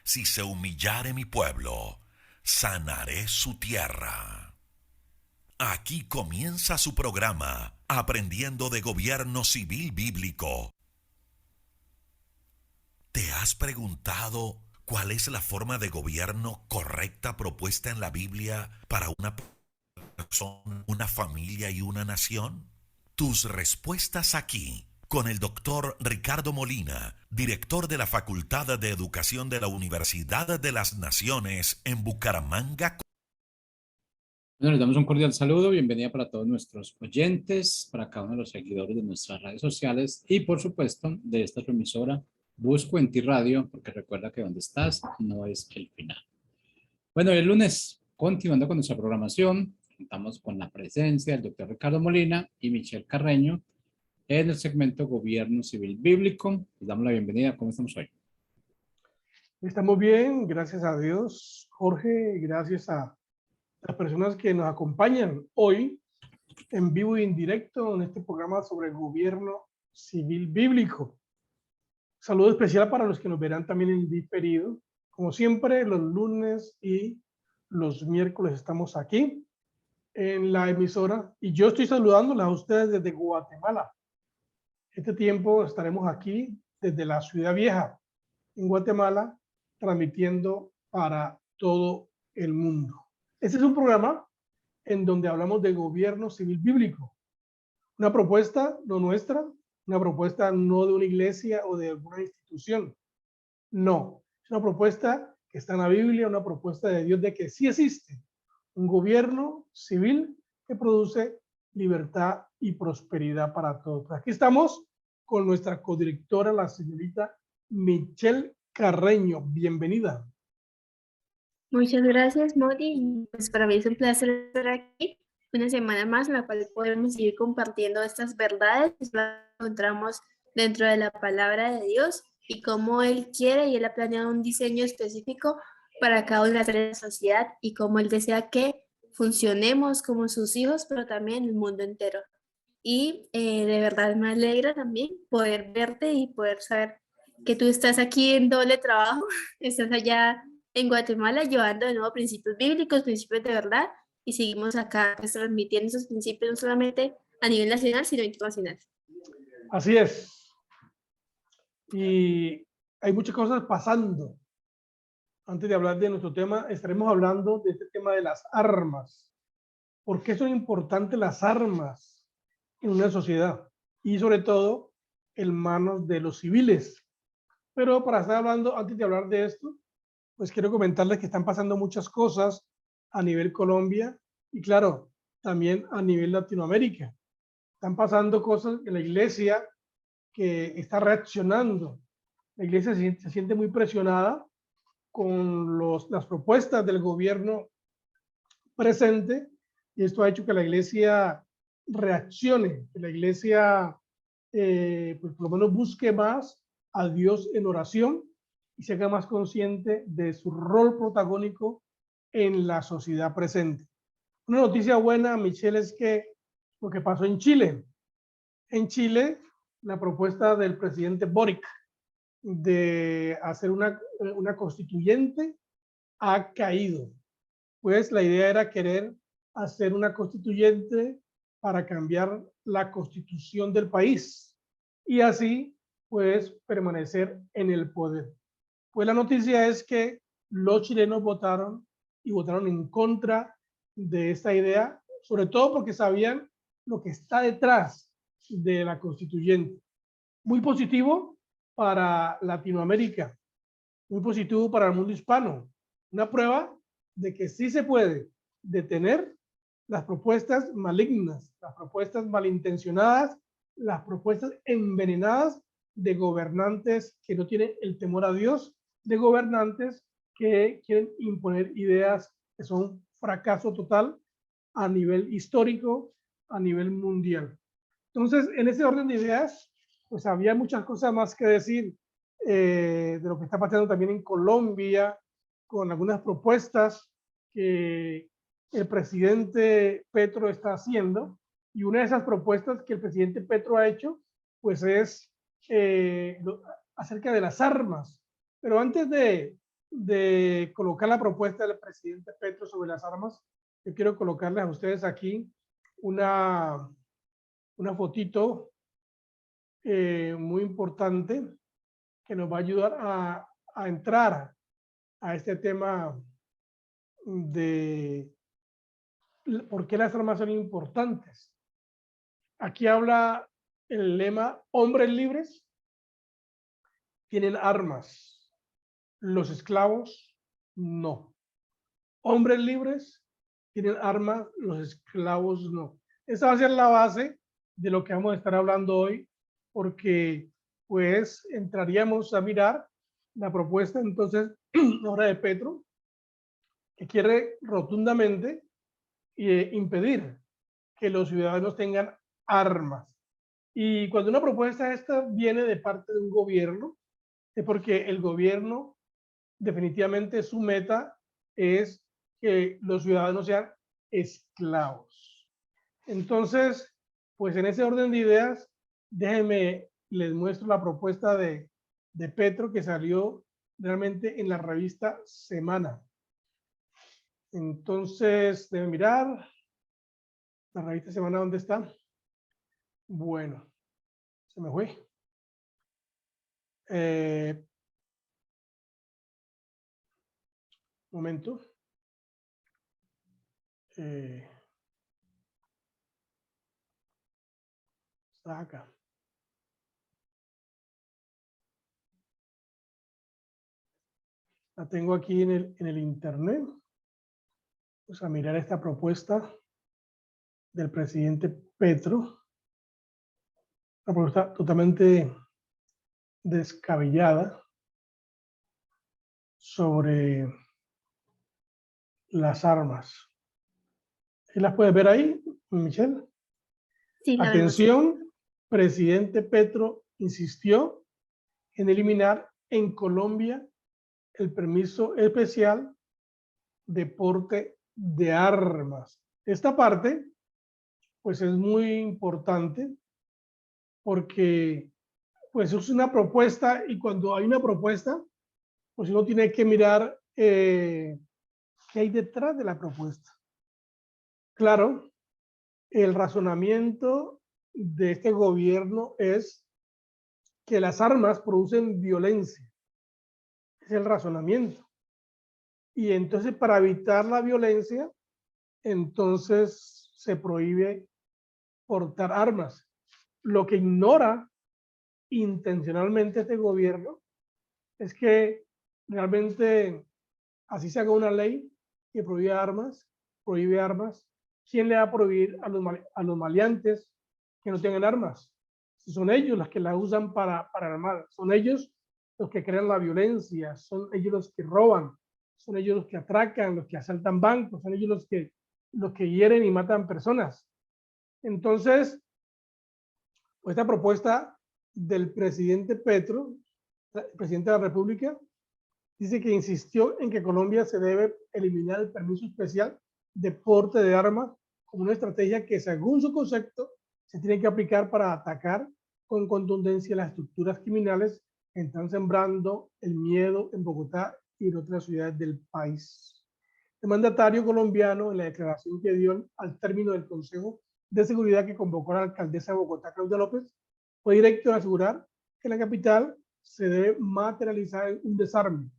si se humillare mi pueblo, sanaré su tierra. Aquí comienza su programa, Aprendiendo de Gobierno Civil Bíblico. ¿Te has preguntado cuál es la forma de gobierno correcta propuesta en la Biblia para una persona, una familia y una nación? Tus respuestas aquí, con el doctor Ricardo Molina, director de la Facultad de Educación de la Universidad de las Naciones en Bucaramanga. Bueno, les damos un cordial saludo, bienvenida para todos nuestros oyentes, para cada uno de los seguidores de nuestras redes sociales y por supuesto de esta su emisora Busco en Ti Radio, porque recuerda que donde estás no es el final. Bueno, el lunes, continuando con nuestra programación, contamos con la presencia del doctor Ricardo Molina y Michelle Carreño en el segmento Gobierno Civil Bíblico. Les damos la bienvenida. ¿Cómo estamos hoy? Estamos bien, gracias a Dios, Jorge, gracias a las personas que nos acompañan hoy en vivo y en directo en este programa sobre el gobierno civil bíblico. Saludo especial para los que nos verán también en diferido. Como siempre, los lunes y los miércoles estamos aquí en la emisora y yo estoy saludándolas a ustedes desde Guatemala. Este tiempo estaremos aquí desde la Ciudad Vieja, en Guatemala, transmitiendo para todo el mundo. Este es un programa en donde hablamos de gobierno civil bíblico, una propuesta no nuestra, una propuesta no de una iglesia o de alguna institución, no, es una propuesta que está en la Biblia, una propuesta de Dios de que sí existe un gobierno civil que produce libertad y prosperidad para todos. Aquí estamos con nuestra codirectora, la señorita Michelle Carreño. Bienvenida. Muchas gracias, Mori. Pues para mí es un placer estar aquí una semana más en la cual podemos seguir compartiendo estas verdades que encontramos dentro de la palabra de Dios y cómo Él quiere y Él ha planeado un diseño específico para cada una de las áreas de la sociedad y cómo Él desea que funcionemos como sus hijos, pero también el mundo entero. Y de verdad me alegra también poder verte y poder saber que tú estás aquí en doble trabajo, estás allá en Guatemala llevando de nuevo principios bíblicos, principios de verdad, y seguimos acá pues, transmitiendo esos principios no solamente a nivel nacional, sino internacional. Así es. Y hay muchas cosas pasando. Antes de hablar de nuestro tema, estaremos hablando de este tema de las armas. ¿Por qué son importantes las armas en una sociedad? Y sobre todo en manos de los civiles. Pero para estar hablando, antes de hablar de esto, pues quiero comentarles que están pasando muchas cosas a nivel Colombia y claro, también a nivel Latinoamérica. Están pasando cosas en la iglesia que está reaccionando. La iglesia se siente muy presionada con las propuestas del gobierno presente y esto ha hecho que la iglesia reaccione, que la iglesia pues por lo menos busque más a Dios en oración y se haga más consciente de su rol protagónico en la sociedad presente. Una noticia buena, Michelle, es que lo que pasó en Chile, la propuesta del presidente Boric de hacer una constituyente ha caído. Pues la idea era querer hacer una constituyente para cambiar la constitución del país y así pues permanecer en el poder. Pues la noticia es que los chilenos votaron y votaron en contra de esta idea, sobre todo porque sabían lo que está detrás de la constituyente. Muy positivo para Latinoamérica, muy positivo para el mundo hispano. Una prueba de que sí se puede detener las propuestas malignas, las propuestas malintencionadas, las propuestas envenenadas de gobernantes que no tienen el temor a Dios, de gobernantes que quieren imponer ideas que son fracaso total a nivel histórico, a nivel mundial. Entonces, en ese orden de ideas, pues había muchas cosas más que decir de lo que está pasando también en Colombia, con algunas propuestas que el presidente Petro está haciendo. Y una de esas propuestas que el presidente Petro ha hecho, pues es acerca de las armas. Pero antes de de colocar la propuesta del presidente Petro sobre las armas, yo quiero colocarles a ustedes aquí una fotito muy importante que nos va a ayudar a entrar a este tema de por qué las armas son importantes. Aquí habla el lema: hombres libres tienen armas, los esclavos no. Hombres libres tienen armas, los esclavos no. Esa va a ser la base de lo que vamos a estar hablando hoy, porque pues entraríamos a mirar la propuesta entonces ahora de Petro, que quiere rotundamente impedir que los ciudadanos tengan armas. Y cuando una propuesta esta viene de parte de un gobierno, es porque el gobierno definitivamente su meta es que los ciudadanos sean esclavos. Entonces, pues en ese orden de ideas, déjenme, les muestro la propuesta de Petro que salió realmente en la revista Semana. Entonces, deben mirar la revista Semana, ¿dónde está? Bueno, se me fue. Momento. Está acá. La tengo aquí en el internet. Vamos a mirar esta propuesta del presidente Petro. Una propuesta totalmente descabellada sobre las armas. ¿Sí las puedes ver ahí, Michelle? Sí, la vemos. Atención, presidente Petro insistió en eliminar en Colombia el permiso especial de porte de armas. Esta parte, pues es muy importante porque pues es una propuesta, y cuando hay una propuesta, pues uno tiene que mirar qué hay detrás de la propuesta. Claro, el razonamiento de este gobierno es que las armas producen violencia. Es el razonamiento. Y entonces, para evitar la violencia, entonces se prohíbe portar armas. Lo que ignora intencionalmente este gobierno es que realmente así se haga una ley que prohíbe armas, ¿quién le va a prohibir a los maleantes que no tengan armas? Si son ellos los que la usan para armar, son ellos los que crean la violencia, son ellos los que roban, son ellos los que atracan, los que asaltan bancos, son ellos los que hieren y matan personas. Entonces, esta propuesta del presidente Petro, presidente de la República, dice que insistió en que Colombia se debe eliminar el permiso especial de porte de armas como una estrategia que, según su concepto, se tiene que aplicar para atacar con contundencia las estructuras criminales que están sembrando el miedo en Bogotá y en otras ciudades del país. El mandatario colombiano, en la declaración que dio al término del Consejo de Seguridad que convocó a la alcaldesa de Bogotá, Claudia López, fue directo en asegurar que en la capital se debe materializar un desarme,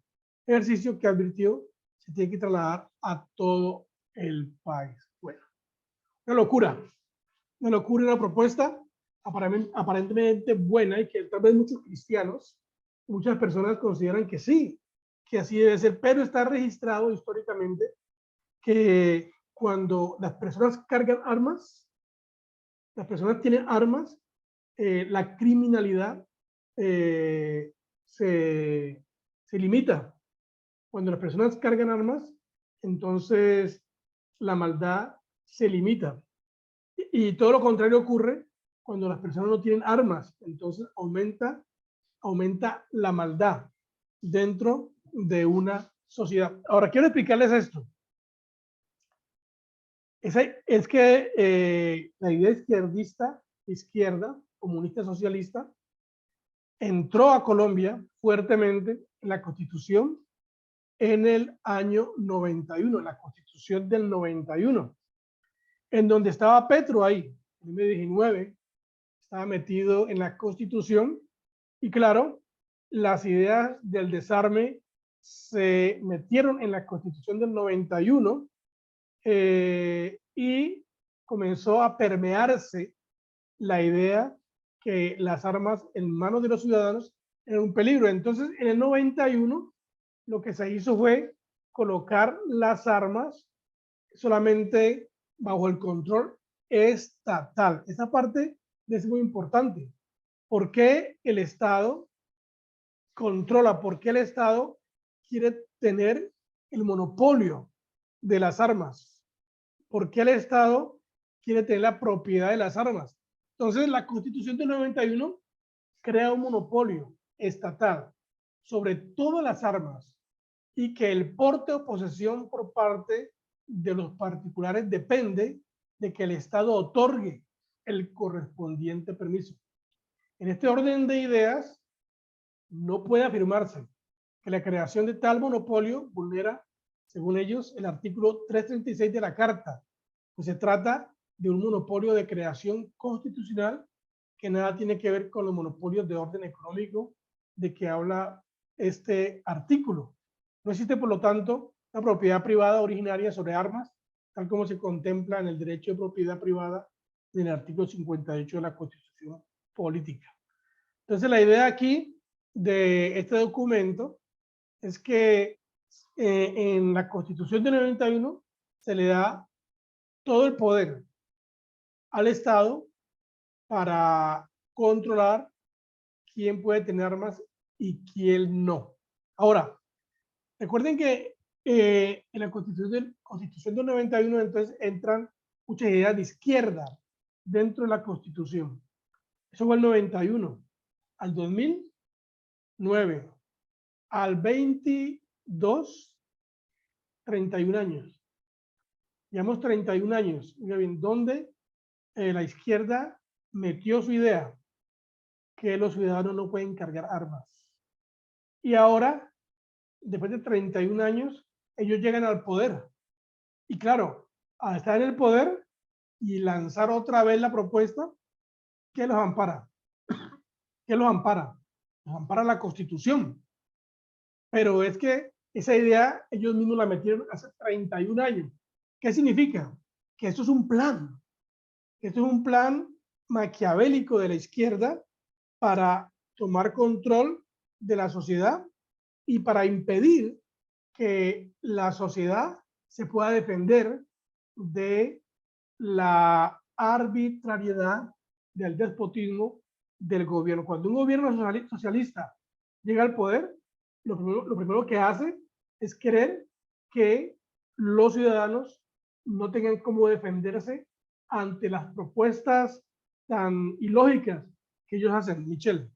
ejercicio que advirtió se tiene que trasladar a todo el país. Bueno, una locura, una propuesta aparentemente buena, y que tal vez muchos cristianos, muchas personas consideran que sí, que así debe ser, pero está registrado históricamente que cuando las personas cargan armas, las personas tienen armas, la criminalidad se limita. Cuando las personas cargan armas, entonces la maldad se limita. Y todo lo contrario ocurre cuando las personas no tienen armas, entonces aumenta la maldad dentro de una sociedad. Ahora, quiero explicarles esto. Es que la idea izquierda, comunista, socialista, entró a Colombia fuertemente en la Constitución en el año 91, la Constitución del 91, en donde estaba Petro ahí, en el 19, estaba metido en la Constitución, y claro, las ideas del desarme se metieron en la Constitución del 91 y comenzó a permearse la idea que las armas en manos de los ciudadanos eran un peligro. Entonces, en el 91, lo que se hizo fue colocar las armas solamente bajo el control estatal. Esa parte es muy importante. ¿Por qué el Estado controla? ¿Por qué el Estado quiere tener el monopolio de las armas? ¿Por qué el Estado quiere tener la propiedad de las armas? Entonces, la Constitución del 91 crea un monopolio estatal sobre todas las armas y que el porte o posesión por parte de los particulares depende de que el Estado otorgue el correspondiente permiso. En este orden de ideas, no puede afirmarse que la creación de tal monopolio vulnera, según ellos, el artículo 336 de la Carta, pues se trata de un monopolio de creación constitucional que nada tiene que ver con los monopolios de orden económico de que habla este artículo. No existe, por lo tanto, la propiedad privada originaria sobre armas, tal como se contempla en el derecho de propiedad privada en el artículo 58 de la Constitución Política. Entonces, la idea aquí de este documento es que en la Constitución del 91 se le da todo el poder al Estado para controlar quién puede tener armas y quién no. Ahora, recuerden que en la Constitución del 91 entonces entran muchas ideas de izquierda dentro de la Constitución. Eso fue el 91. Al 2009, al 22, 31 años. Llevamos 31 años, mira bien, donde la izquierda metió su idea que los ciudadanos no pueden cargar armas. Y ahora, después de 31 años, ellos llegan al poder. Y claro, al estar en el poder y lanzar otra vez la propuesta, ¿qué los ampara? ¿Qué los ampara? Los ampara la Constitución. Pero es que esa idea ellos mismos la metieron hace 31 años. ¿Qué significa? Que esto es un plan. Esto es un plan maquiavélico de la izquierda para tomar control de la sociedad y para impedir que la sociedad se pueda defender de la arbitrariedad del despotismo del gobierno. Cuando un gobierno socialista llega al poder, lo primero que hace es querer que los ciudadanos no tengan cómo defenderse ante las propuestas tan ilógicas que ellos hacen. Michelle.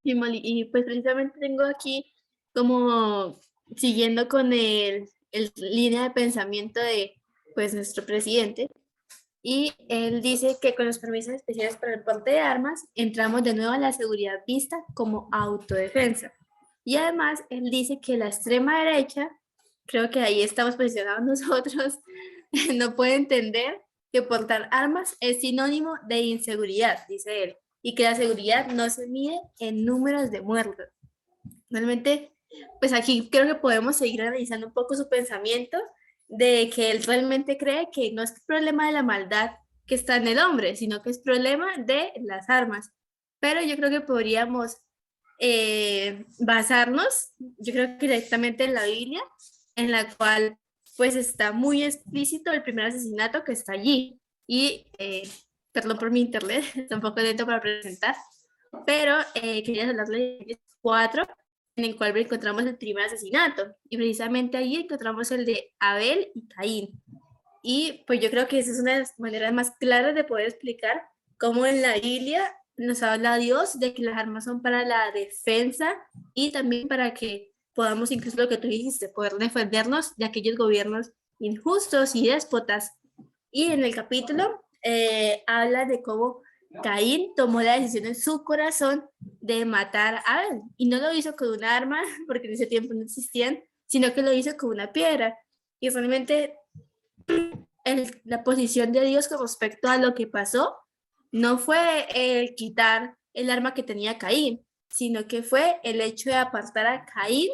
Y, y pues precisamente tengo aquí como siguiendo con el línea de pensamiento de pues nuestro presidente, y él dice que con los permisos especiales para el porte de armas entramos de nuevo a la seguridad vista como autodefensa. Y además él dice que la extrema derecha, creo que ahí estamos posicionados nosotros, no puede entender que portar armas es sinónimo de inseguridad, dice él, y que la seguridad no se mide en números de muertos. Realmente, pues aquí creo que podemos seguir analizando un poco su pensamiento de que él realmente cree que no es problema de la maldad que está en el hombre, sino que es problema de las armas. Pero yo creo que podríamos basarnos, yo creo que directamente en la Biblia, en la cual pues está muy explícito el primer asesinato que está allí. Y, perdón por mi internet, está un poco lento para presentar, pero quería hablarles de Génesis 4, en el cual encontramos el primer asesinato, y precisamente allí encontramos el de Abel y Caín. Y pues yo creo que esa es una de las maneras más claras de poder explicar cómo en la Biblia nos habla Dios de que las armas son para la defensa y también para que podamos, incluso lo que tú dijiste, poder defendernos de aquellos gobiernos injustos y déspotas. Y en el capítulo habla de cómo Caín tomó la decisión en su corazón de matar a Abel y no lo hizo con un arma, porque en ese tiempo no existían, sino que lo hizo con una piedra. Y realmente la posición de Dios con respecto a lo que pasó no fue el quitar el arma que tenía Caín, sino que fue el hecho de apartar a Caín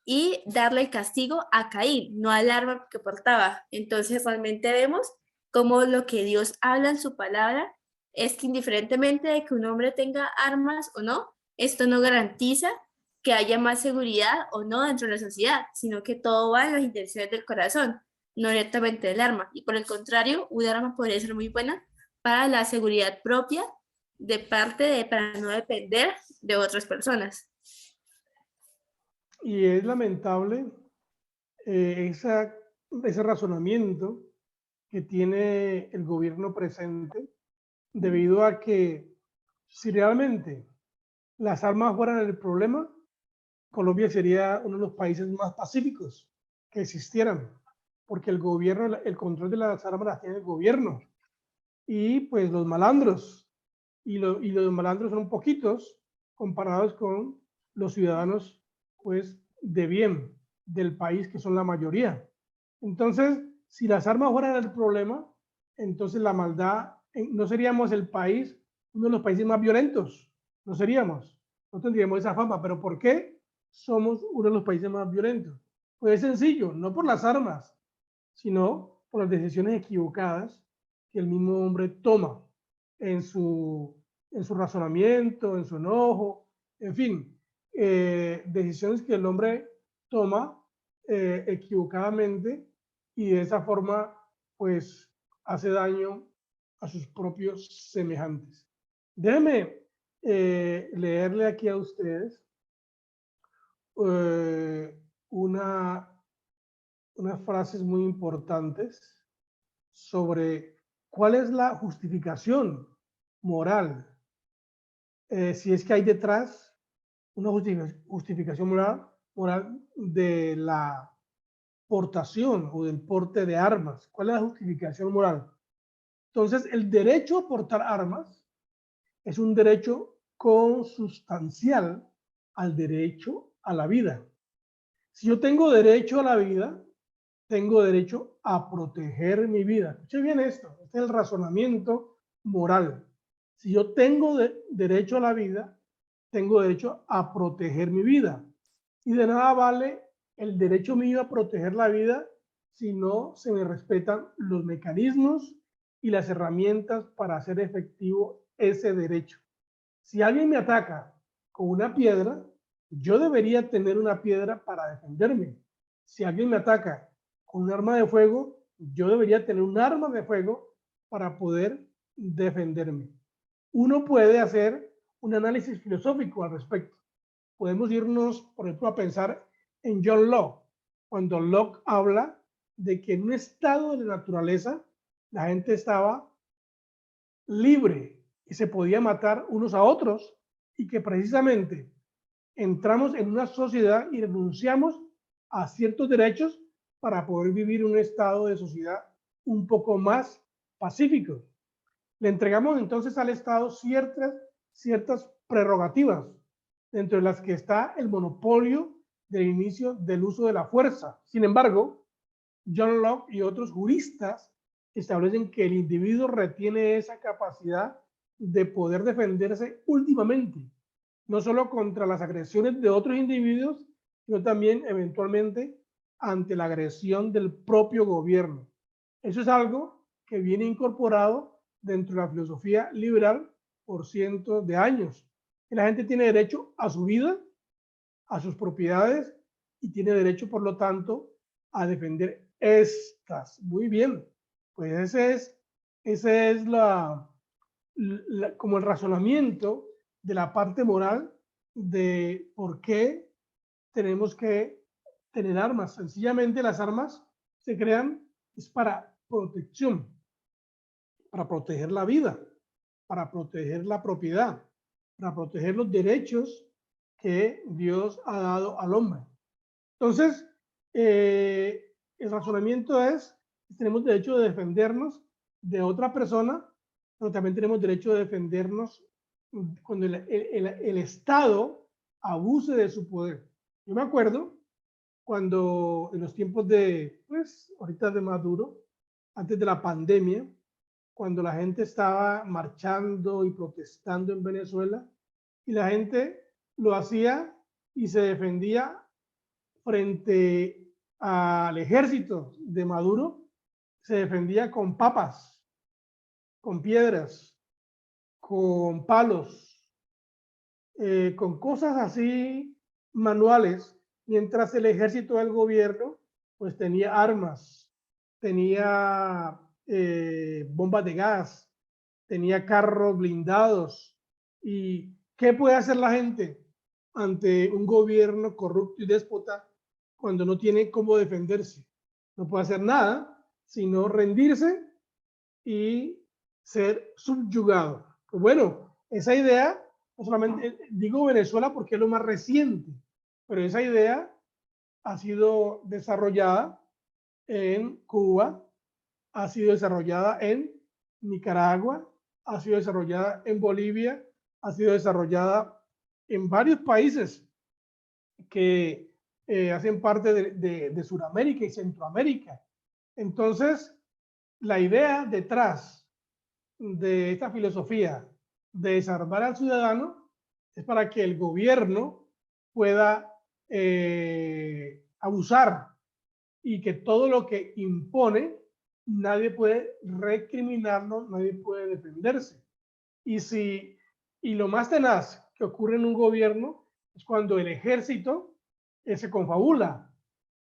y darle el castigo a Caín, no al arma que portaba. Entonces realmente vemos cómo lo que Dios habla en su palabra es que indiferentemente de que un hombre tenga armas o no, esto no garantiza que haya más seguridad o no dentro de la sociedad, sino que todo va en las intenciones del corazón, no directamente del arma. Y por el contrario, un arma podría ser muy buena para la seguridad propia de parte de, para no depender de otras personas. Y es lamentable ese razonamiento que tiene el gobierno presente, debido a que si realmente las armas fueran el problema, Colombia sería uno de los países más pacíficos que existieran, porque el gobierno, el control de las armas las tiene el gobierno, y pues los malandros, y los malandros son poquitos comparados con los ciudadanos pues de bien del país, que son la mayoría. Entonces, si las armas fueran el problema, entonces la maldad, no seríamos el país, uno de los países más violentos, no seríamos, no tendríamos esa fama. ¿Pero por qué somos uno de los países más violentos? Pues es sencillo, no por las armas, sino por las decisiones equivocadas que el mismo hombre toma en su razonamiento, en su enojo, en fin, decisiones que el hombre toma equivocadamente, y de esa forma pues hace daño a sus propios semejantes. Déjenme leerle aquí a ustedes unas frases muy importantes sobre cuál es la justificación moral, si es que hay detrás una justificación moral de la portación o del porte de armas. ¿Cuál es la justificación moral? Entonces, el derecho a portar armas es un derecho consustancial al derecho a la vida. Si yo tengo derecho a la vida, tengo derecho a proteger mi vida. Escuchen bien esto, este es el razonamiento moral. Si yo tengo derecho a la vida, tengo derecho a proteger mi vida. Y de nada vale el derecho mío a proteger la vida si no se me respetan los mecanismos y las herramientas para hacer efectivo ese derecho. Si alguien me ataca con una piedra, yo debería tener una piedra para defenderme. Si alguien me ataca con un arma de fuego, yo debería tener un arma de fuego para poder defenderme. Uno puede hacer un análisis filosófico al respecto. Podemos irnos, por ejemplo, a pensar en John Locke, cuando Locke habla de que en un estado de la naturaleza la gente estaba libre y se podía matar unos a otros, y que precisamente entramos en una sociedad y renunciamos a ciertos derechos para poder vivir un estado de sociedad un poco más pacífico. Le entregamos entonces al Estado ciertas prerrogativas, dentro de las que está el monopolio del inicio del uso de la fuerza. Sin embargo, John Locke y otros juristas establecen que el individuo retiene esa capacidad de poder defenderse últimamente, no solo contra las agresiones de otros individuos, sino también eventualmente ante la agresión del propio gobierno. Eso es algo que viene incorporado dentro de la filosofía liberal por cientos de años. Y la gente tiene derecho a su vida, a sus propiedades, y tiene derecho, por lo tanto, a defender estas. Muy bien, pues ese es como el razonamiento de la parte moral de por qué tenemos que tener armas. Sencillamente las armas se crean es para protección, para proteger la vida, para proteger la propiedad, para proteger los derechos que Dios ha dado al hombre. Entonces, el razonamiento es que tenemos derecho de defendernos de otra persona pero también tenemos derecho de defendernos cuando el Estado abuse de su poder. Yo me acuerdo cuando en los tiempos de, pues, ahorita de Maduro, antes de la pandemia, cuando la gente estaba marchando y protestando en Venezuela, y la gente lo hacía y se defendía frente al ejército de Maduro, se defendía con papas, con piedras, con palos, con cosas así manuales, mientras el ejército del gobierno pues tenía armas, tenía bombas de gas, tenía carros blindados. ¿Y qué puede hacer la gente ante un gobierno corrupto y déspota cuando no tiene cómo defenderse? No puede hacer nada, sino rendirse y ser subyugado. Pues bueno, esa idea, no solamente digo Venezuela porque es lo más reciente, pero esa idea ha sido desarrollada en Cuba, ha sido desarrollada en Nicaragua, ha sido desarrollada en Bolivia, ha sido desarrollada en varios países que hacen parte de Sudamérica y Centroamérica. Entonces, la idea detrás de esta filosofía de desarmar al ciudadano es para que el gobierno pueda abusar y que todo lo que impone nadie puede recriminarlo, nadie puede defenderse. Y lo más tenaz que ocurre en un gobierno es cuando el ejército se confabula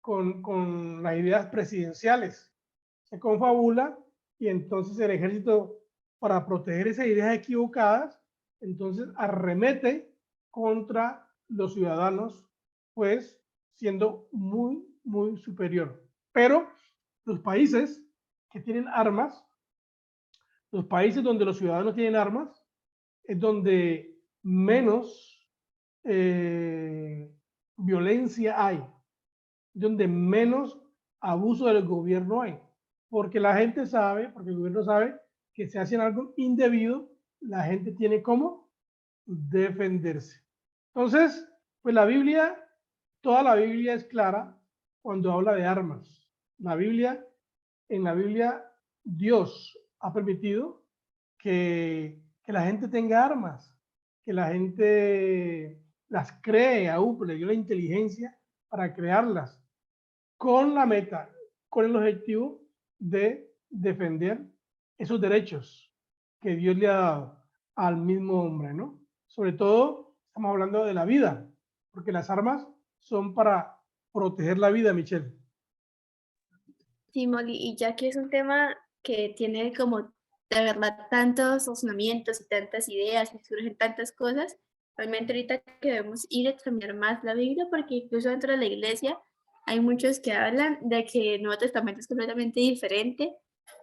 con las ideas presidenciales, se confabula y entonces el ejército, para proteger esas ideas equivocadas, entonces arremete contra los ciudadanos, pues siendo muy, muy superior. Pero los países que tienen armas, los países donde los ciudadanos tienen armas, es donde menos violencia hay, donde menos abuso del gobierno hay, porque la gente sabe, porque el gobierno sabe que si hacen algo indebido, la gente tiene cómo defenderse. Entonces, pues la Biblia, toda la Biblia es clara cuando habla de armas. En la Biblia, Dios ha permitido que la gente tenga armas, que la gente las cree, aún le dio la inteligencia para crearlas, con la meta, con el objetivo de defender esos derechos que Dios le ha dado al mismo hombre, ¿no? Sobre todo, estamos hablando de la vida, porque las armas son para proteger la vida, Michelle. Sí, Molly, y ya que es un tema que tiene como de verdad tantos razonamientos y tantas ideas y surgen tantas cosas, realmente ahorita que debemos ir a examinar más la Biblia, porque incluso dentro de la iglesia hay muchos que hablan de que el Nuevo Testamento es completamente diferente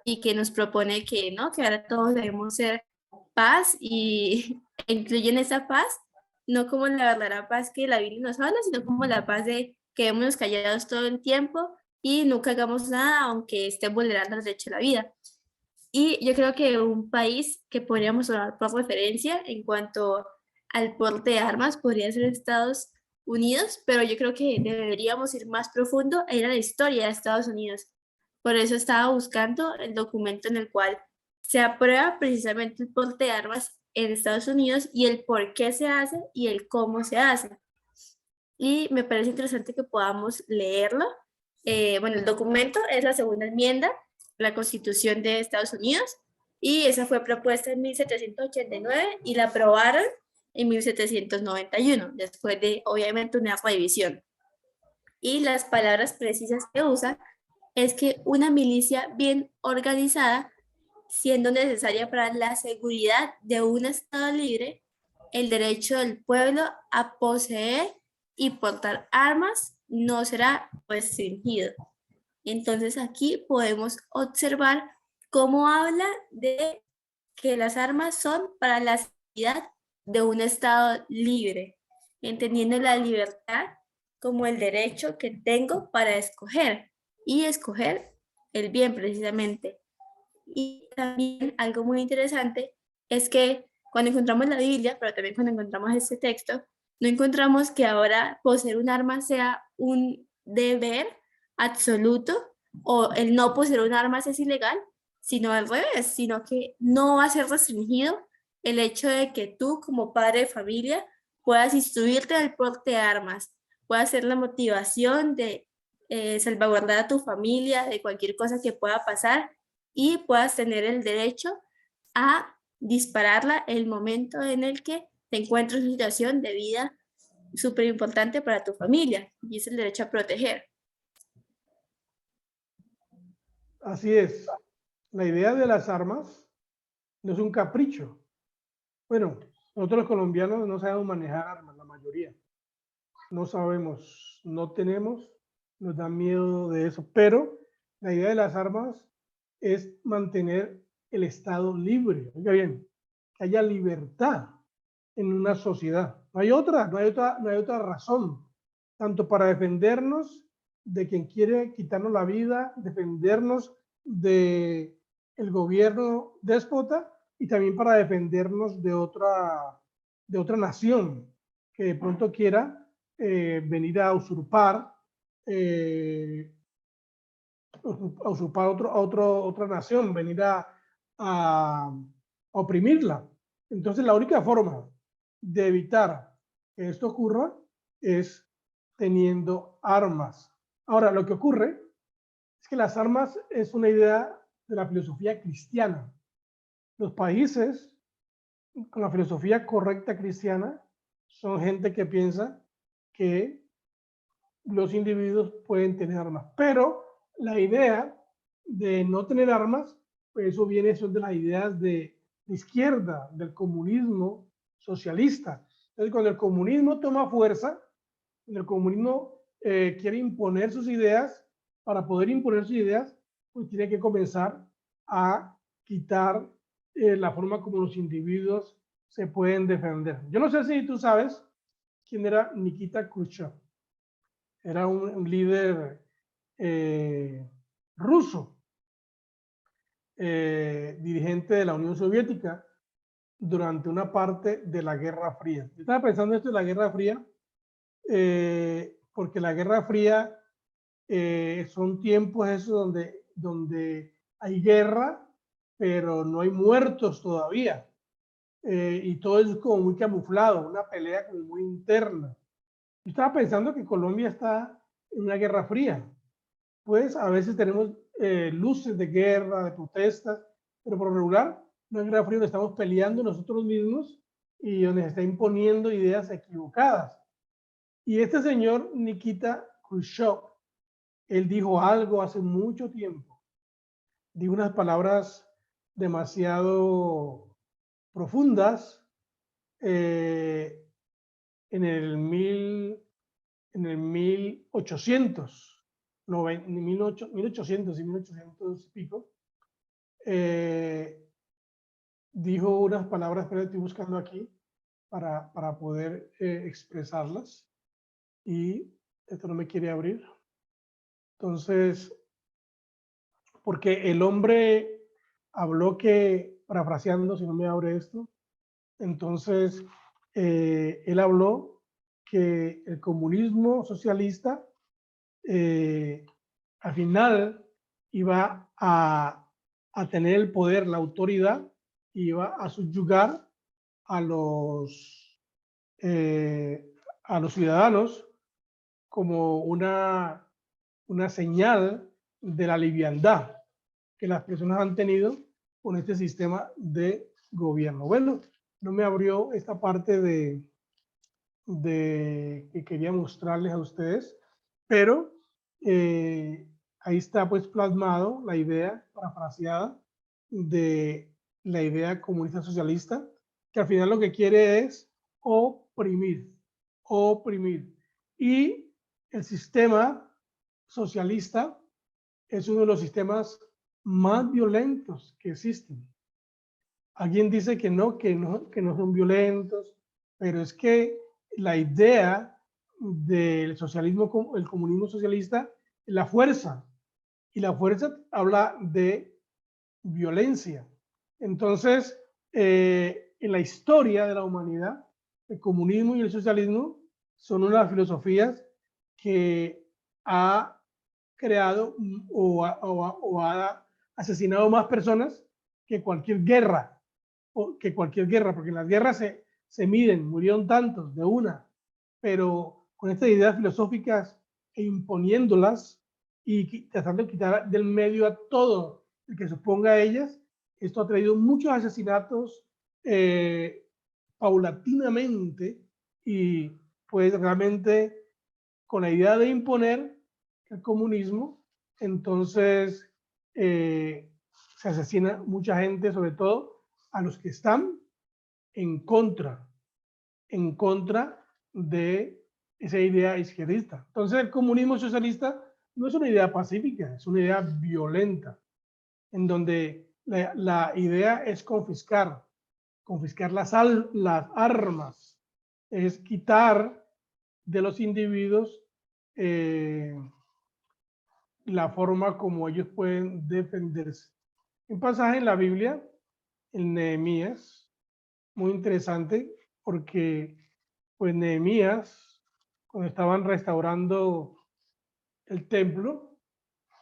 y que nos propone que no, que ahora todos debemos ser paz y e incluyen esa paz, no como la verdadera paz que la Biblia nos habla, sino como la paz de quedémonos callados todo el tiempo y nunca hagamos nada aunque esté vulnerando el derecho a la vida. Y yo creo que un país que podríamos hablar por referencia en cuanto al porte de armas podría ser Estados Unidos, pero yo creo que deberíamos ir más profundo e ir a la historia de Estados Unidos. Por eso estaba buscando el documento en el cual se aprueba precisamente el porte de armas en Estados Unidos y el por qué se hace y el cómo se hace. Y me parece interesante que podamos leerlo. Bueno, el documento es la segunda enmienda, la Constitución de Estados Unidos, y esa fue propuesta en 1789 y la aprobaron en 1791, después de, obviamente, una revisión. Y las palabras precisas que usa es que una milicia bien organizada, siendo necesaria para la seguridad de un Estado libre, el derecho del pueblo a poseer y portar armas no será restringido. Entonces aquí podemos observar cómo habla de que las armas son para la seguridad de un Estado libre, entendiendo la libertad como el derecho que tengo para escoger y escoger el bien precisamente. Y también algo muy interesante es que cuando encontramos la Biblia, pero también cuando encontramos este texto, no encontramos que ahora poseer un arma sea un deber absoluto o el no poseer un arma es ilegal, sino al revés, sino que no va a ser restringido el hecho de que tú como padre de familia puedas instruirte al porte de armas, puedas ser la motivación de salvaguardar a tu familia de cualquier cosa que pueda pasar y puedas tener el derecho a dispararla el momento en el que te encuentres en una situación de vida súper importante para tu familia, y es el derecho a proteger. Así es. La idea de las armas no es un capricho. Bueno, nosotros los colombianos no sabemos manejar armas, la mayoría. No sabemos, no tenemos, nos da miedo de eso. Pero la idea de las armas es mantener el Estado libre. Oiga bien, que haya libertad en una sociedad. No hay otra razón, tanto para defendernos de quien quiere quitarnos la vida, defendernos de el gobierno déspota y también para defendernos de otra nación que de pronto quiera venir a usurpar otra nación, venir a oprimirla. Entonces la única forma de evitar que esto ocurra es teniendo armas. Ahora, lo que ocurre es que las armas es una idea de la filosofía cristiana. Los países con la filosofía correcta cristiana son gente que piensa que los individuos pueden tener armas, pero la idea de no tener armas, pues eso viene, son de las ideas de izquierda, del comunismo socialista. Entonces, cuando el comunismo toma fuerza, cuando el comunismo quiere imponer sus ideas, para poder imponer sus ideas, pues tiene que comenzar a quitar la forma como los individuos se pueden defender. Yo no sé si tú sabes quién era Nikita Khrushchev. Era un líder ruso, dirigente de la Unión Soviética durante una parte de la Guerra Fría. Yo estaba pensando esto de la Guerra Fría, porque la Guerra Fría son tiempos esos donde hay guerra, pero no hay muertos todavía. Y todo es como muy camuflado, una pelea como muy interna. Yo estaba pensando que Colombia está en una guerra fría. Pues a veces tenemos luces de guerra, de protestas, pero por lo regular, una guerra fría donde estamos peleando nosotros mismos y donde se está imponiendo ideas equivocadas. Y este señor Nikita Khrushchev, él dijo algo hace mucho tiempo. Dijo unas palabras demasiado profundas en el 1800, 1800 y 1800 y pico, dijo unas palabras, pero estoy buscando aquí para poder expresarlas, y esto no me quiere abrir. Entonces, porque el hombre habló que, parafraseando, si no me abre esto, entonces él habló que el comunismo socialista al final iba a tener el poder, la autoridad, iba a subyugar a los ciudadanos como una señal de la liviandad que las personas han tenido con este sistema de gobierno. Bueno, no me abrió esta parte de que quería mostrarles a ustedes, pero ahí está pues plasmado la idea parafraseada de la idea comunista socialista, que al final lo que quiere es oprimir. Y el sistema socialista es uno de los sistemas más violentos que existen. Alguien dice que no son violentos, pero es que la idea del socialismo, el comunismo socialista, la fuerza, y la fuerza habla de violencia. Entonces, en la historia de la humanidad, el comunismo y el socialismo son una de las filosofías que ha creado o ha asesinado más personas que cualquier guerra, porque en las guerras se miden, murieron tantos de una, pero con estas ideas filosóficas e imponiéndolas y tratando de quitar del medio a todo el que se oponga a ellas, esto ha traído muchos asesinatos paulatinamente y pues realmente con la idea de imponer el comunismo, entonces se asesina mucha gente, sobre todo a los que están en contra de esa idea izquierdista. Entonces el comunismo socialista no es una idea pacífica, es una idea violenta, en donde la idea es confiscar las armas, es quitar de los individuos la forma como ellos pueden defenderse. Un pasaje en la Biblia, en Nehemías, muy interesante, porque pues Nehemías, cuando estaban restaurando el templo,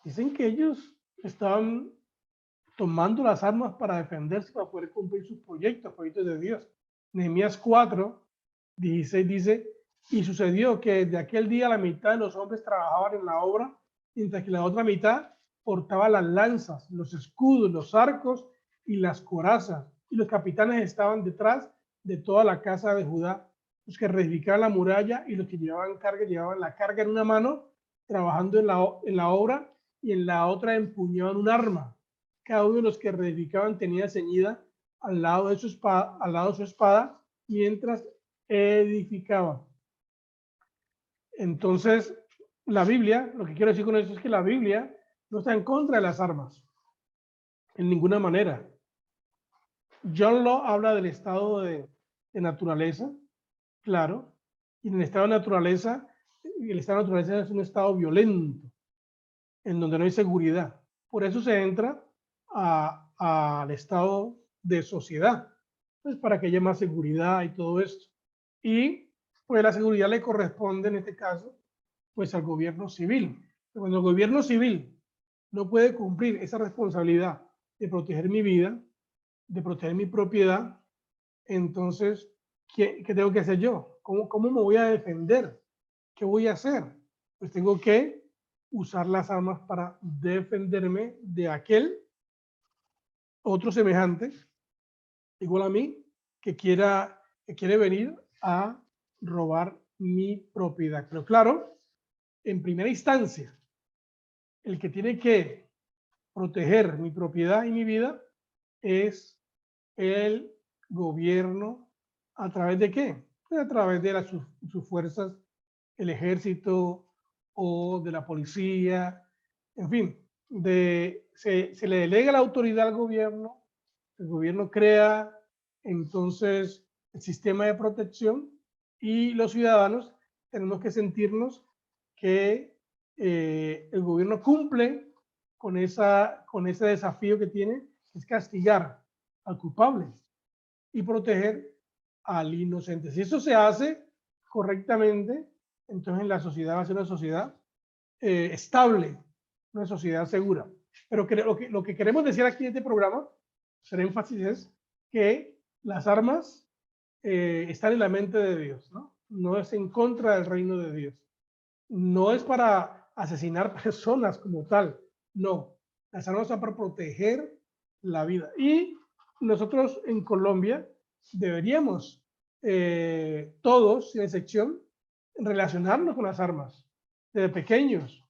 dicen que ellos estaban tomando las armas para defenderse, para poder cumplir sus proyectos de Dios. Nehemías 4, 16 dice, y sucedió que desde aquel día la mitad de los hombres trabajaban en la obra, mientras que la otra mitad portaba las lanzas, los escudos, los arcos y las corazas, y los capitanes estaban detrás de toda la casa de Judá, los que reedificaban la muralla y los que llevaban la carga en una mano, trabajando en la obra, y en la otra empuñaban un arma. Cada uno de los que reedificaban tenía ceñida al lado de su espada, mientras edificaba. Entonces, la Biblia, lo que quiero decir con eso es que la Biblia no está en contra de las armas, en ninguna manera. John Law habla del estado de naturaleza, claro, y en el estado de naturaleza, el estado de naturaleza es un estado violento, en donde no hay seguridad. Por eso se entra al estado de sociedad, pues para que haya más seguridad y todo esto. Y pues la seguridad le corresponde en este caso pues al gobierno civil. Cuando el gobierno civil no puede cumplir esa responsabilidad de proteger mi vida, de proteger mi propiedad, entonces, ¿qué tengo que hacer yo? ¿Cómo me voy a defender? ¿Qué voy a hacer? Pues tengo que usar las armas para defenderme de aquel otro semejante, igual a mí, que quiere venir a robar mi propiedad. Pero claro, en primera instancia, el que tiene que proteger mi propiedad y mi vida es el gobierno. ¿A través de qué? Pues a través de sus fuerzas, el ejército o de la policía, en fin, se le delega la autoridad al gobierno, el gobierno crea entonces el sistema de protección y los ciudadanos tenemos que sentirnos que el gobierno cumple con ese desafío que tiene, que es castigar al culpable y proteger al inocente. Si eso se hace correctamente, entonces la sociedad va a ser una sociedad estable, una sociedad segura. Pero lo que queremos decir aquí en este programa, hacer énfasis, es que las armas están en la mente de Dios, ¿no? No es en contra del reino de Dios. No es para asesinar personas como tal, no. Las armas son para proteger la vida. Y nosotros en Colombia deberíamos, todos, sin excepción, relacionarnos con las armas desde pequeños,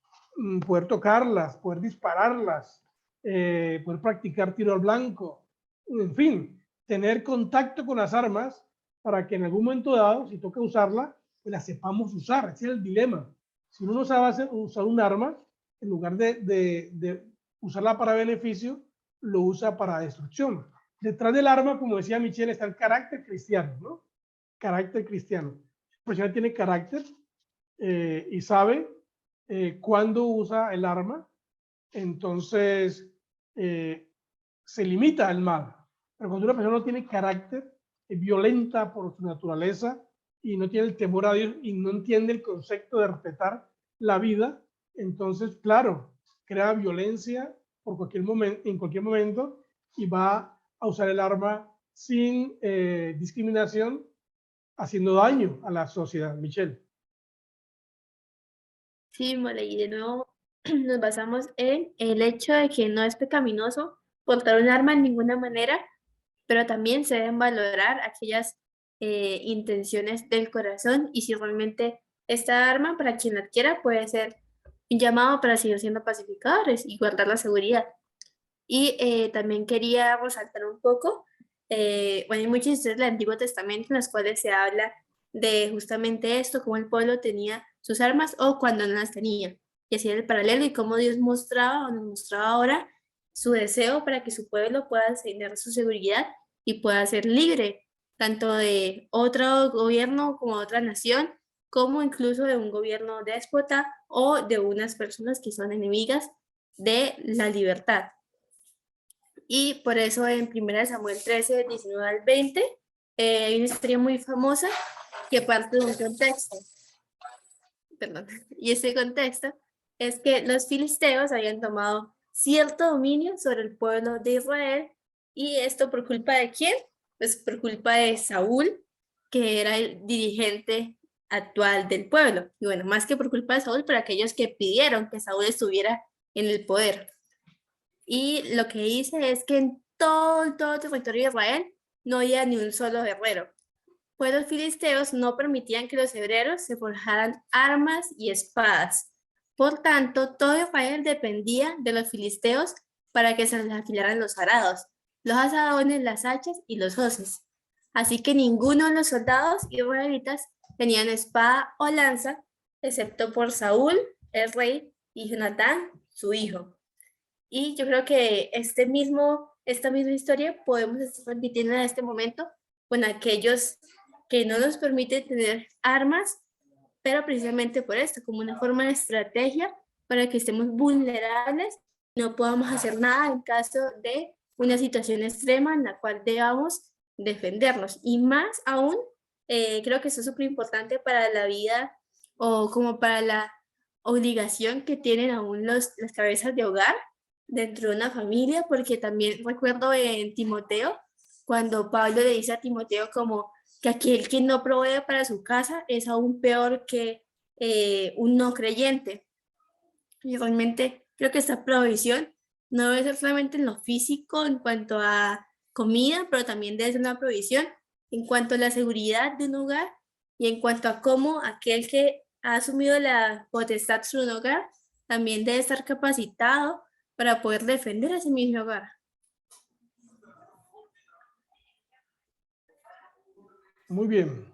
poder tocarlas, poder dispararlas, poder practicar tiro al blanco, en fin, tener contacto con las armas para que en algún momento dado, si toca usarla, pues la sepamos usar. Ese es el dilema. Si uno no sabe usar un arma, en lugar de usarla para beneficio, lo usa para destrucción. Detrás del arma, como decía Michelle, está el carácter cristiano, ¿no? Carácter cristiano. La persona tiene carácter y sabe cuándo usa el arma, entonces se limita al mal. Pero cuando una persona no tiene carácter, es violenta por su naturaleza y no tiene el temor a Dios y no entiende el concepto de respetar la vida, entonces, claro, crea violencia por cualquier momento, en cualquier momento, y va a usar el arma sin discriminación, haciendo daño a la sociedad. Michelle. Sí, Mole, y de nuevo nos basamos en el hecho de que no es pecaminoso portar un arma en ninguna manera, pero también se deben valorar aquellas intenciones del corazón y si realmente esta arma para quien la adquiera puede ser un llamado para seguir siendo pacificadores y guardar la seguridad. Y también quería resaltar un poco, bueno, hay muchas historias del Antiguo Testamento en las cuales se habla de justamente esto, cómo el pueblo tenía sus armas o cuando no las tenía. Y así era el paralelo y cómo Dios mostraba o nos mostraba ahora su deseo para que su pueblo pueda tener su seguridad y pueda ser libre, tanto de otro gobierno como de otra nación, como incluso de un gobierno déspota o de unas personas que son enemigas de la libertad. Y por eso en 1 Samuel 13, 19 al 20, hay una historia muy famosa que parte de un contexto. Perdón. Y ese contexto es que los filisteos habían tomado cierto dominio sobre el pueblo de Israel. ¿Y esto por culpa de quién? Pues por culpa de Saúl, que era el dirigente actual del pueblo. Y bueno, más que por culpa de Saúl, por aquellos que pidieron que Saúl estuviera en el poder. Y lo que dice es que en todo el territorio de Israel no había ni un solo guerrero. Pues los filisteos no permitían que los hebreos se forjaran armas y espadas. Por tanto, todo Israel dependía de los filisteos para que se les afilaran los arados, los azadones, las hachas y los hoces. Así que ninguno de los soldados israelitas tenían espada o lanza, excepto por Saúl, el rey, y Jonatán, su hijo. Y yo creo que esta misma historia podemos estar repitiendo en este momento con aquellos que no nos permiten tener armas, pero precisamente por esto, como una forma de estrategia para que estemos vulnerables, no podamos hacer nada en caso de una situación extrema en la cual debamos defendernos. Y más aún, creo que eso es súper importante para la vida o como para la obligación que tienen aún las cabezas de hogar dentro de una familia, porque también recuerdo en Timoteo, cuando Pablo le dice a Timoteo como que aquel que no provee para su casa es aún peor que un no creyente. Y realmente creo que esta provisión no debe ser solamente en lo físico, en cuanto a comida, pero también debe ser una provisión en cuanto a la seguridad de un hogar y en cuanto a cómo aquel que ha asumido la potestad sobre un hogar también debe estar capacitado para poder defender a ese mismo hogar. Muy bien.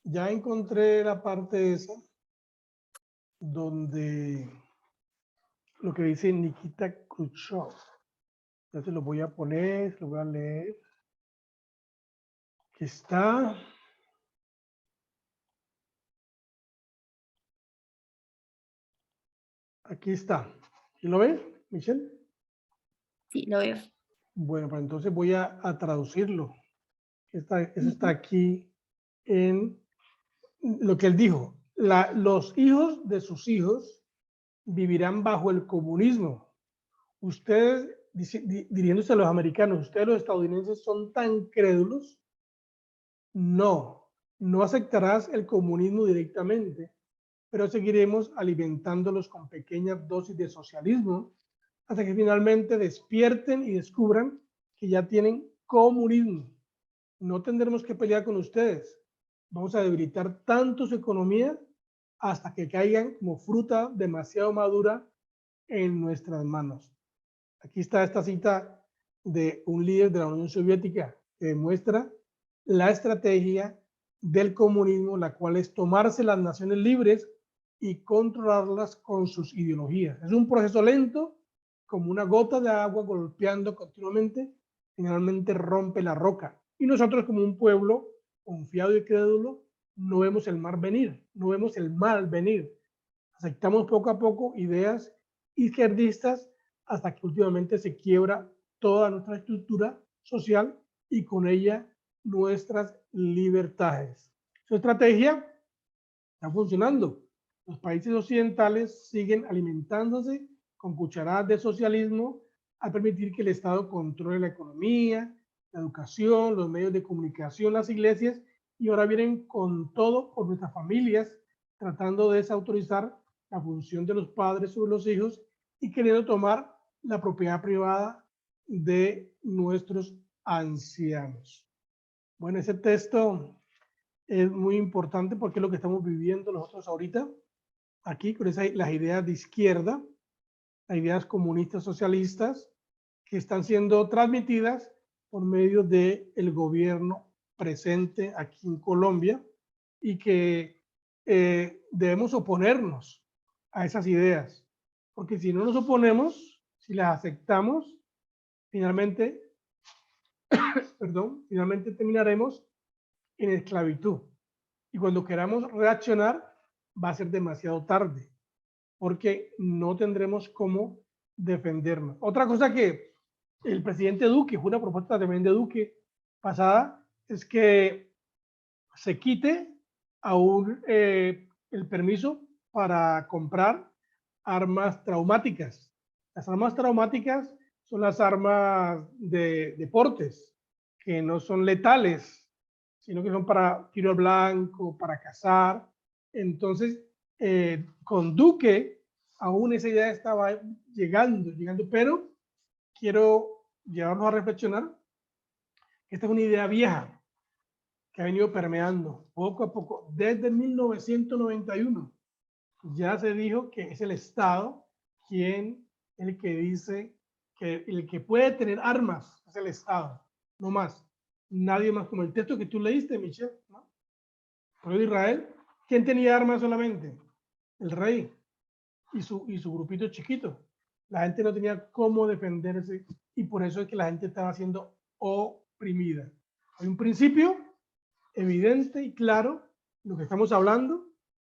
Ya encontré la parte esa donde lo que dice Nikita Khrushchev. Ya se lo voy a poner, se lo voy a leer. Aquí está. Aquí está. ¿Sí lo ve, Michelle? Sí, lo veo. Bueno, pues entonces voy a traducirlo. Eso está aquí en lo que él dijo. Los hijos de sus hijos vivirán bajo el comunismo. Ustedes, dirigiéndose a los americanos, ustedes los estadounidenses son tan crédulos. No aceptarás el comunismo directamente, pero seguiremos alimentándolos con pequeñas dosis de socialismo hasta que finalmente despierten y descubran que ya tienen comunismo. No tendremos que pelear con ustedes. Vamos a debilitar tanto su economía hasta que caigan como fruta demasiado madura en nuestras manos. Aquí está esta cita de un líder de la Unión Soviética que demuestra la estrategia del comunismo, la cual es tomarse las naciones libres y controlarlas con sus ideologías. Es un proceso lento, como una gota de agua golpeando continuamente, finalmente rompe la roca. Y nosotros como un pueblo confiado y crédulo, no vemos el mal venir, no vemos el mal venir. Aceptamos poco a poco ideas izquierdistas hasta que últimamente se quiebra toda nuestra estructura social y con ella nuestras libertades. Su estrategia está funcionando. Los países occidentales siguen alimentándose con cucharadas de socialismo al permitir que el Estado controle la economía, la educación, los medios de comunicación, las iglesias, y ahora vienen con todo por nuestras familias, tratando de desautorizar la función de los padres sobre los hijos y queriendo tomar la propiedad privada de nuestros ancianos. Bueno, ese texto es muy importante porque es lo que estamos viviendo nosotros ahorita, aquí con las ideas de izquierda, las ideas comunistas socialistas, que están siendo transmitidas por medio del gobierno presente aquí en Colombia, y que debemos oponernos a esas ideas, porque si no nos oponemos, si las aceptamos, finalmente terminaremos en esclavitud. Y cuando queramos reaccionar, va a ser demasiado tarde, porque no tendremos cómo defendernos. Otra cosa que el presidente Duque, fue una propuesta también de Duque pasada, es que se quite aún el permiso para comprar armas traumáticas. Las armas traumáticas son las armas de deportes, que no son letales, sino que son para tiro al blanco, para cazar. Entonces, con Duque, aún esa idea estaba llegando, pero quiero llevarnos a reflexionar que esta es una idea vieja que ha venido permeando poco a poco. Desde 1991 ya se dijo que es el Estado el que dice que el que puede tener armas es el Estado, no más. Nadie más, como el texto que tú leíste, Michelle, ¿no? Pueblo de Israel, ¿quién tenía armas solamente? El rey y su grupito chiquito. La gente no tenía cómo defenderse y por eso es que la gente estaba siendo oprimida. Hay un principio evidente y claro de lo que estamos hablando,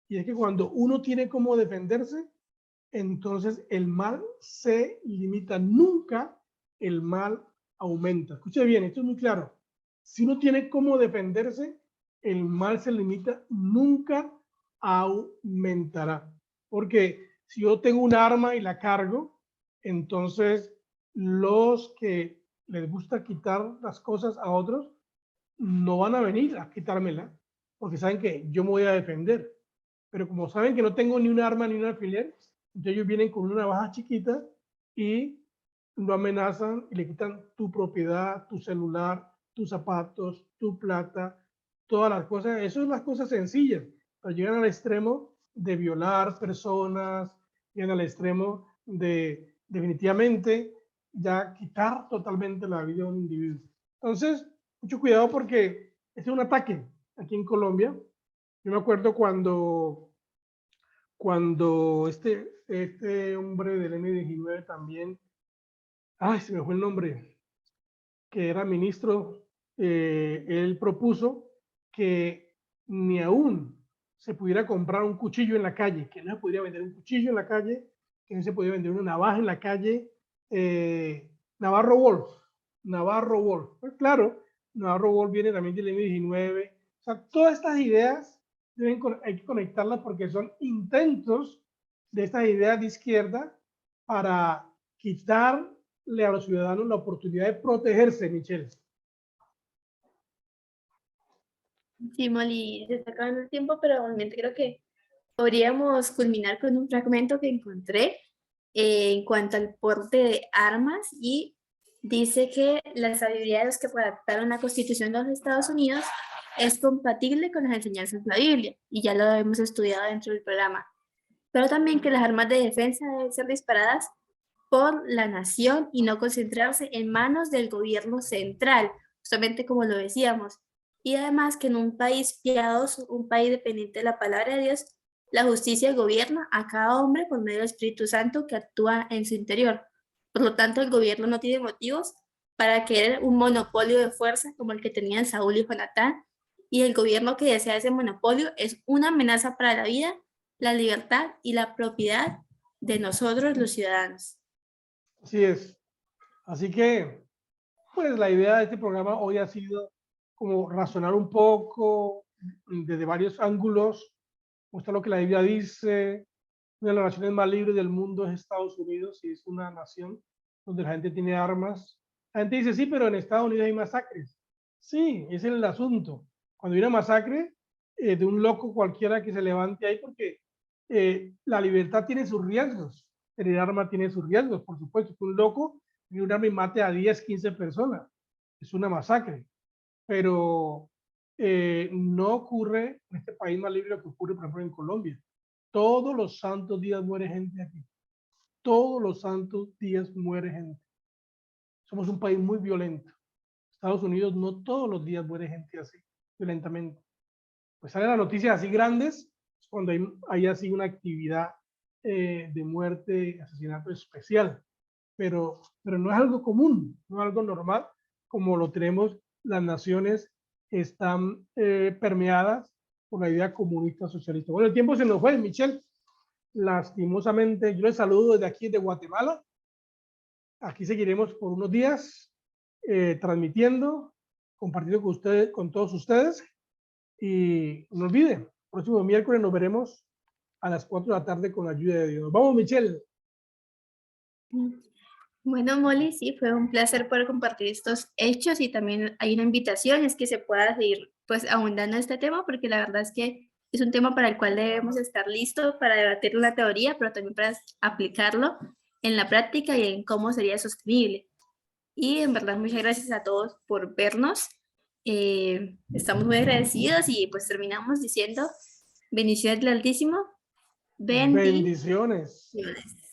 y es que cuando uno tiene cómo defenderse, entonces el mal se limita. Nunca el mal aumenta. Escuche bien, esto es muy claro. Si uno tiene cómo defenderse, el mal se limita, nunca aumentará. Porque si yo tengo un arma y la cargo, entonces los que les gusta quitar las cosas a otros no van a venir a quitármela, porque saben que yo me voy a defender. Pero como saben que no tengo ni un arma ni un alfiler, entonces ellos vienen con una navaja chiquita y lo amenazan y le quitan tu propiedad, tu celular, tus zapatos, tu plata, todas las cosas. Eso son las cosas sencillas, pero llegan al extremo de violar personas, llegan al extremo de definitivamente ya quitar totalmente la vida de un individuo. Entonces, mucho cuidado porque este es un ataque aquí en Colombia. Yo me acuerdo cuando este hombre del M19 también, se me fue el nombre, que era ministro, él propuso que ni aún se pudiera comprar un cuchillo en la calle, que no se podría vender un cuchillo en la calle, que no se podía vender una navaja en la calle. Navarro Wolf. Pues claro, Navarro Wolf viene también del M19. O sea, todas estas ideas hay que conectarlas porque son intentos de estas ideas de izquierda para quitarle a los ciudadanos la oportunidad de protegerse, Michelle. Sí, Molly, se está acabando el tiempo, pero realmente creo que podríamos culminar con un fragmento que encontré en cuanto al porte de armas, y dice que la sabiduría de los que redactaron la Constitución de los Estados Unidos es compatible con las enseñanzas de la Biblia, y ya lo hemos estudiado dentro del programa, pero también que las armas de defensa deben ser disparadas por la nación y no concentrarse en manos del gobierno central, justamente como lo decíamos. Y además que en un país piadoso, un país dependiente de la palabra de Dios, la justicia gobierna a cada hombre por medio del Espíritu Santo que actúa en su interior. Por lo tanto, el gobierno no tiene motivos para querer un monopolio de fuerza como el que tenían Saúl y Jonatán, y el gobierno que desea ese monopolio es una amenaza para la vida, la libertad y la propiedad de nosotros los ciudadanos. Así es. Así que, pues la idea de este programa hoy ha sido como razonar un poco desde varios ángulos, mostrar lo que la Biblia dice. Una de las naciones más libres del mundo es Estados Unidos y es una nación donde la gente tiene armas. La gente dice, sí, pero en Estados Unidos hay masacres. Sí, ese es el asunto. Cuando hay una masacre de un loco cualquiera que se levante ahí, porque la libertad tiene sus riesgos, tener arma tiene sus riesgos, por supuesto, que un loco tiene un arma y mate a 10, 15 personas. Es una masacre. Pero no ocurre en este país más libre lo que ocurre, por ejemplo, en Colombia. Todos los santos días muere gente aquí. Todos los santos días muere gente. Somos un país muy violento. Estados Unidos no todos los días muere gente así, violentamente. Pues salen las noticias así grandes cuando hay así una actividad de muerte, asesinato especial. Pero no es algo común, no es algo normal, como lo tenemos las naciones están permeadas por la idea comunista socialista. Bueno, el tiempo se nos fue, Michelle. Lastimosamente, yo les saludo desde aquí, de Guatemala. Aquí seguiremos por unos días transmitiendo, compartiendo con ustedes, con todos ustedes. Y no olviden, el próximo miércoles nos veremos a las 4 de la tarde con la ayuda de Dios. Vamos, Michelle. Bueno, Molly, sí, fue un placer poder compartir estos hechos y también hay una invitación, es que se pueda seguir pues ahondando en este tema, porque la verdad es que es un tema para el cual debemos estar listos para debatir la teoría, pero también para aplicarlo en la práctica y en cómo sería sostenible. Y en verdad, muchas gracias a todos por vernos. Estamos muy agradecidos y pues terminamos diciendo bendiciones del Altísimo. Bendiciones. Bendiciones.